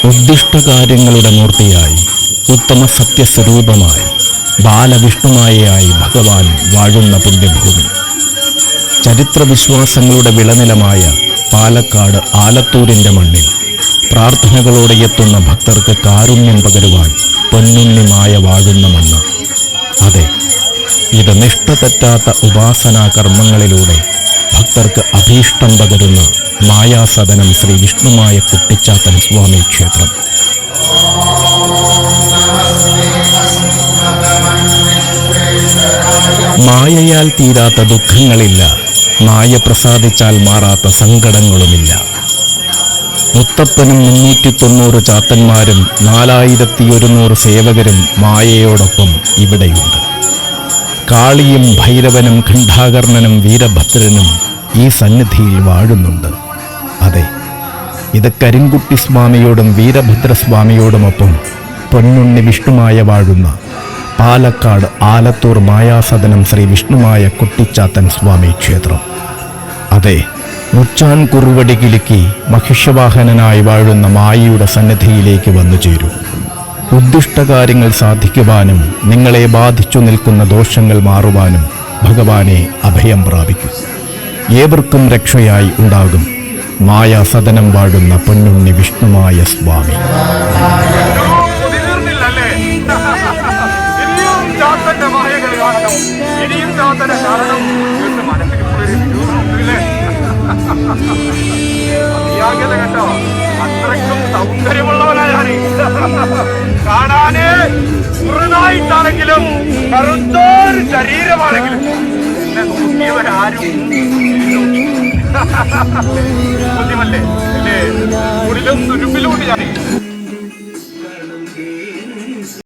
ഉദ്ദിഷ്ടകാര്യങ്ങളുടെ മൂർത്തിയായി ഉത്തമ സത്യസ്വരൂപമായി ബാലവിഷ്ണുമായയായി ഭഗവാൻ വാഴുന്ന പുണ്യഭൂമി. ചരിത്രവിശ്വാസങ്ങളുടെ വിളനിലമായ പാലക്കാട് ആലത്തൂരിൻ്റെ മണ്ണിൽ പ്രാർത്ഥനകളോടെ എത്തുന്ന ഭക്തർക്ക് കാരുണ്യം പകരുവാൻ പൊന്നുണ്ണിമായ വാഴുന്ന മണ്ണ്. അതെ, ഇത് നിഷ്ഠ തെറ്റാത്ത ഉപാസനാ കർമ്മങ്ങളിലൂടെ ഭക്തർക്ക് അഭീഷ്ടം പകരുന്ന മായാസദനം ശ്രീ വിഷ്ണുമായ കുട്ടിച്ചാത്തൻ സ്വാമി ക്ഷേത്രം. മായയാൽ തീരാത്ത ദുഃഖങ്ങളില്ല, മായ പ്രസാദിച്ചാൽ മാറാത്ത സങ്കടങ്ങളുമില്ല. മുത്തപ്പനും 390 ചാത്തന്മാരും 4100 സേവകരും മായയോടൊപ്പം ഇവിടെയുണ്ട്. കാളിയും ഭൈരവനും ഖണ്ഡാകർണനും വീരഭദ്രനും ഈ സന്നിധിയിൽ വാഴുന്നുണ്ട്. അതെ, ഇത് കരിങ്കുട്ടി സ്വാമിയോടും വീരഭദ്രസ്വാമിയോടുമൊപ്പം പൊന്നുണ്ണി വിഷ്ണുമായ വാഴുന്ന പാലക്കാട് ആലത്തൂർ മായാസദനം ശ്രീ വിഷ്ണുമായ കുട്ടിച്ചാത്തൻ സ്വാമി ക്ഷേത്രം. അതെ, മുച്ചാൻ കുറുവടി കിലുക്കി മഹിഷവാഹനനായി വാഴുന്ന മായയുടെ സന്നിധിയിലേക്ക് വന്നു ചേരൂ. ഉദ്ദിഷ്ടകാര്യങ്ങൾ സാധിക്കുവാനും നിങ്ങളെ ബാധിച്ചു നിൽക്കുന്ന ദോഷങ്ങൾ മാറുവാനും ഭഗവാനെ അഭയം പ്രാപിക്കും. ഏവർക്കും രക്ഷയായി ഉണ്ടാകും മായാസദനം വാഴുന്ന പൊന്നുണ്ണി വിഷ്ണുമായ സ്വാമി. കേട്ടോ, അത്രയ്ക്കും സൗന്ദര്യമുള്ളവനാണ്. കാണാന് ചെറുതായിട്ടാണെങ്കിലും കറുത്തൊരു ശരീരമാണെങ്കിലും എന്നെ നോക്കിയവരാരും ബുദ്ധിമല്ലേ അല്ലേ? ഉള്ളിലും തുരുമ്പിലും ഉണ്ട് ഞാൻ.